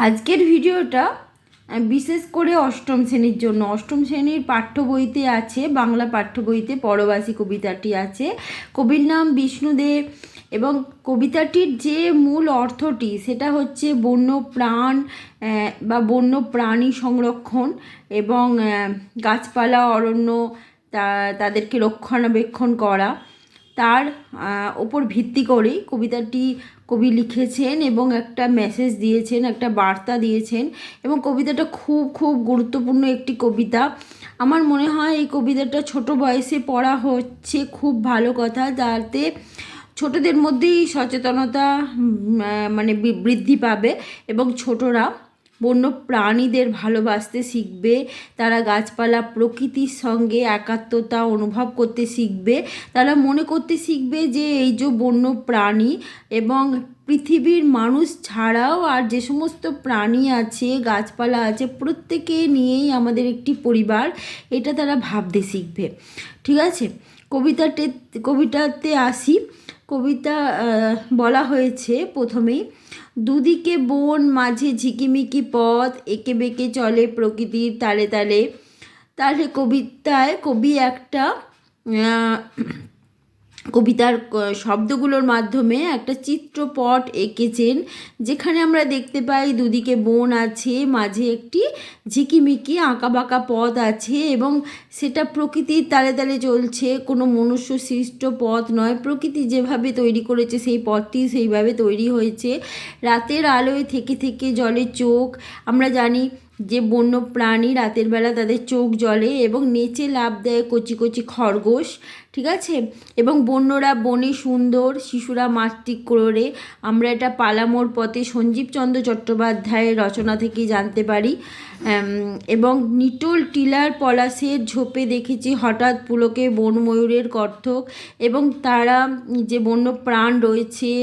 আজকের ভিডিওটা বিশেষ করে অষ্টম শ্রেণীর জন্য। অষ্টম শ্রেণীর পাঠ্য বইতে আছে, বাংলা পাঠ্য বইতে পরবাসী কবিতাটি আছে। কবির নাম বিষ্ণুদেব এবং কবিতাটির যে মূল অর্থটি সেটা হচ্ছে বন্য প্রাণ বা বন্য প্রাণী সংরক্ষণ এবং গাছপালা অরণ্য তাদেরকে রক্ষণাবেক্ষণ করা, তার ওপর ভিত্তি করেই কবিতাটি কবি লিখেছেন এবং একটা মেসেজ দিয়েছেন, একটা বার্তা দিয়েছেন। এবং কবিতাটা খুব খুব গুরুত্বপূর্ণ একটি কবিতা। আমার মনে হয় এই কবিতাটা ছোট বয়সে পড়া হচ্ছে, খুব ভালো কথা। যাতে ছোটদের মধ্যেই সচেতনতা মানে বৃদ্ধি পাবে এবং ছোটরা বন্য প্রাণীদের ভালোবাসতে শিখবে, তারা গাছপালা প্রকৃতির সঙ্গে একাত্মতা অনুভব করতে শিখবে, তারা মনে করতে শিখবে যে এই যে বন্য প্রাণী এবং পৃথিবীর মানুষ ছাড়াও আর যে সমস্ত প্রাণী আছে, গাছপালা আছে, প্রত্যেকে নিয়েই আমাদের একটি পরিবার, এটা তারা ভাবতে শিখবে। ঠিক আছে, কবিতাতে আসি। কবিতা বলা হয়েছে প্রথমেই, দুদিকে বন, মাঝে ঝিকিমিকি পথ, এঁকে বেঁকে চলে প্রকৃতির তালে তালে। তাহলে কবিতায় কবি একটা কবিতার শব্দগুলোর মাধ্যমে একটা চিত্রপট এঁকেছেন, যেখানে আমরা দেখতে পাই দুদিকে বন আছে, মাঝে একটি ঝিকিমিকি আঁকাবাঁকা পথ আছে এবং সেটা প্রকৃতির তালে তালে চলছে, কোনো মনুষ্য সৃষ্ট পথ নয়। প্রকৃতি যেভাবে তৈরি করেছে সেই পথটি সেইভাবে তৈরি হয়েছে। রাতের আলোয় থেকে থেকে জলে চোখ। আমরা জানি যে বন্য প্রাণী রাতের বেলা তাদের চোখ জ্বলে এবং নেচে লাফ দেয় কচি কচি খরগোশ। ঠিক আছে, এবং বন্যরা বনে সুন্দর, শিশুরা মাতৃক করে। আমরা এটা পালামোর পথে সঞ্জীবচন্দ্র চট্টোপাধ্যায়ের রচনা থেকেই জানতে পারি। এবং নিটোল টিলার পলাশের ঝোপে দেখেছি হঠাৎ পুলকে বনময়ূরের কর্তক। এবং তারা যে বন্য প্রাণ রয়েছে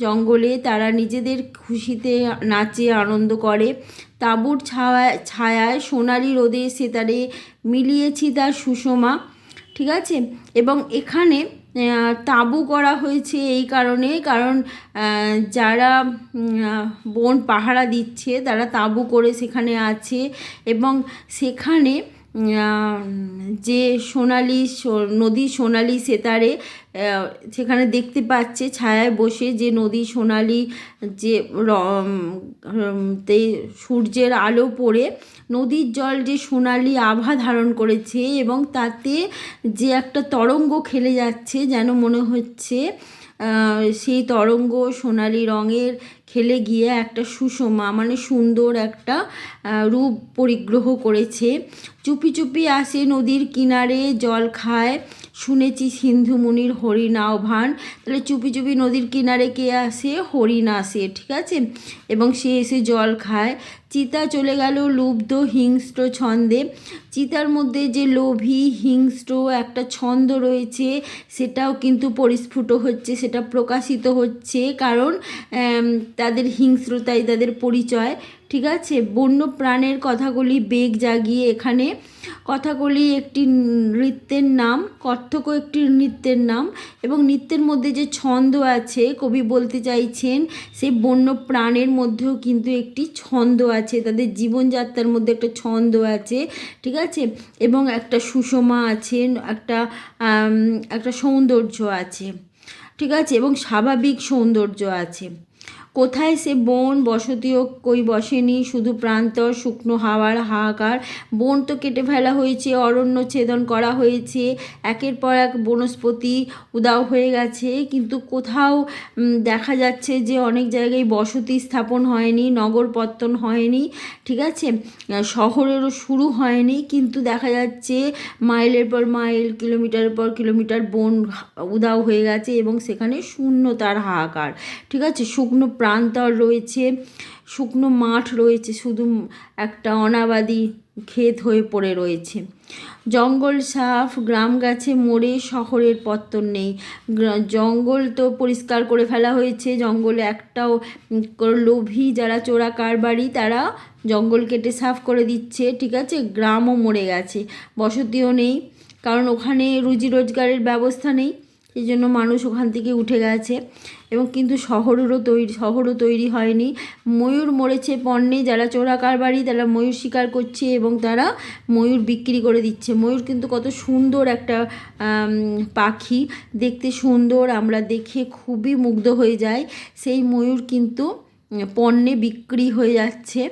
জঙ্গলে, তারা নিজেদের খুশিতে নাচে আনন্দ করে। তাঁবুর ছায়ায় সোনালি রোদে সেতারে মিলিয়েছি তার সুষমা। ঠিক আছে, এবং এখানে তাঁবু করা হয়েছে এই কারণে, কারণ যারা বন পাহারা দিচ্ছে তারা তাঁবু করে সেখানে আছে এবং সেখানে যে সোনালি নদী সোনালি সেতারে সেখানে দেখতে পাচ্ছে ছায়ায় বসে যে নদী সোনালি, যে সূর্যের আলো পড়ে নদীর জল যে সোনালি আভা ধারণ করেছে এবং তাতে যে একটা তরঙ্গ খেলে যাচ্ছে, যেন মনে হচ্ছে সেই তরঙ্গ সোনালি রঙের খেলে গিয়ে একটা সুষমা মানে সুন্দর একটা রূপ পরিগ্রহ করেছে। চুপি চুপি আসে নদীর কিনারে জল খায়, শুনেছি সিন্ধু মুনির হরিণ আহ্বান। তাহলে চুপি চুপি নদীর কিনারে কে আসে? হরিণ আসে। ঠিক আছে, এবং সে এসে জল খায়। চিতা চলে গেল লুব্ধ হিংস্র ছন্দে। চিতার মধ্যে যে লোভী হিংস্র একটা ছন্দ রয়েছে সেটাও কিন্তু পরিস্ফুট হচ্ছে, সেটা প্রকাশিত হচ্ছে, কারণ তাদের হিংস্রতাই তাদের পরিচয়। ঠিক আছে, বন্য প্রাণের কথাগুলি বেগ জাগিয়ে এখানে কথাগুলি একটি নৃত্যের নাম, কত্থক একটি নৃত্যের নাম এবং নৃত্যের মধ্যে যে ছন্দ আছে কবি বলতে চাইছেন সেই বন্য প্রাণের মধ্যেও কিন্তু একটি ছন্দ আছে, তাদের জীবনযাত্রার মধ্যে একটা ছন্দ আছে। ঠিক আছে, এবং একটা সুষমা আছে, একটা সৌন্দর্য আছে। ঠিক আছে, এবং স্বাভাবিক সৌন্দর্য আছে। কোথায় সে বন, বসতিও কই বসেনি, শুধু প্রান্তর শুকনো হাওয়ার হাহাকার। বন তো কেটে ফেলা হয়েছে, অরণ্য ছেদন করা হয়েছে, একের পর এক বনস্পতি উদাও হয়ে গেছে, কিন্তু কোথাও দেখা যাচ্ছে যে অনেক জায়গায় বসতি স্থাপন হয়নি, নগর পত্তন হয়নি। ঠিক আছে, শহরেরও শুরু হয়নি, কিন্তু দেখা যাচ্ছে মাইলের পর মাইল, কিলোমিটারের পর কিলোমিটার বন উদাও হয়ে গেছে এবং সেখানে শূন্যতার হাহাকার। ঠিক আছে, শুকনো প্রান্তর রয়েছে, শুকনো মাঠ রয়েছে, শুধু একটা অনাবাদি ক্ষেত হয়ে পড়ে রয়েছে। জঙ্গল সাফ, গ্রাম গাছে মোড়ে, শহরের পত্তন নেই। জঙ্গল তো পরিষ্কার করে ফেলা হয়েছে, জঙ্গলে একটাও লোভী যারা চোরা কারবারি তারা জঙ্গল কেটে সাফ করে দিচ্ছে। ঠিক আছে, গ্রামও মরে গেছে, বসতিও নেই, কারণ ওখানে রুজি রোজগারের ব্যবস্থা নেই। এই জন্য মানুষ ওখান থেকে উঠে গেছে। এবং কিন্তু শহরও তৈরি হয়নি। ময়ূর মরেছে পণ্যে, যারা চোরা কারবারি তারা ময়ূর শিকার করছে এবং তারা ময়ূর বিক্রি করে দিচ্ছে। ময়ূর কিন্তু কত সুন্দর একটা পাখি, দেখতে সুন্দর, আমরা দেখে খুবই মুগ্ধ হয়ে যাই। সেই ময়ূর কিন্তু পণ্যে বিক্রি হয়ে যাচ্ছে।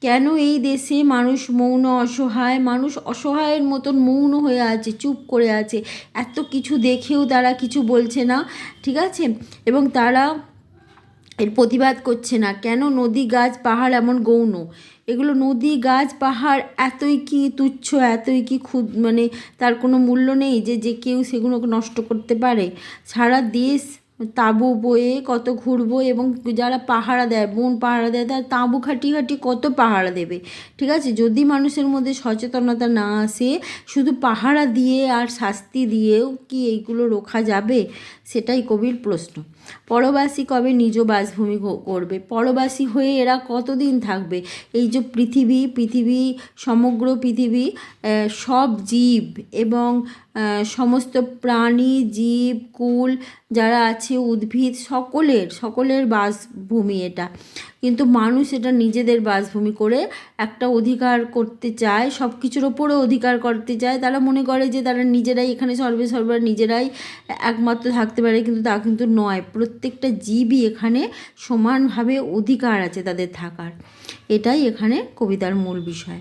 কেন এই দেশে মানুষ মৌন, অসহায়, মানুষ অসহায়ের মতন মৌন হয়ে আছে, চুপ করে আছে, এত কিছু দেখেও তারা কিছু বলছে না, ঠিক আছে? এবং তারা এর প্রতিবাদ করছে না। কেন নদী গাছ পাহাড় এমন গৌণ? এগুলো নদী গাছ পাহাড় এতই কি তুচ্ছ, এতই কি মানে তার কোনো মূল্য নেই যে কেউ সেগুলোকে নষ্ট করতে পারে? সারা দেশ তাঁবু বয়ে কত ঘুরবো, এবং যারা পাহারা দেয়, বন পাহারা দেয়, তার তাঁবু খাটি কত পাহারা দেবে, ঠিক আছে? যদি মানুষের মধ্যে সচেতনতা না আসে, শুধু পাহারা দিয়ে আর শাস্তি দিয়েও কি এইগুলো রোখা যাবে? সেটাই কবির প্রশ্ন। পরবাসী কবে নিজ বাসভূমি করবে? পরবাসী হয়ে এরা কতদিন থাকবে? এই যে পৃথিবী, সমগ্র পৃথিবী, সব জীব এবং সমস্ত প্রাণী, জীব কুল যারা আছে, উদ্ভিদ, সকলের বাসভূমি এটা। কিন্তু মানুষ এটা নিজেদের বাসভূমি করে একটা অধিকার করতে চায়, সব কিছুর ওপরে অধিকার করতে চায়। তারা মনে করে যে তারা নিজেরাই এখানে সর্বে নিজেরাই একমাত্র থাকতে পারে, কিন্তু তা কিন্তু নয়। প্রত্যেকটা জীবই এখানে সমানভাবে অধিকার আছে তাদের থাকার। এটাই এখানে কবিতার মূল বিষয়।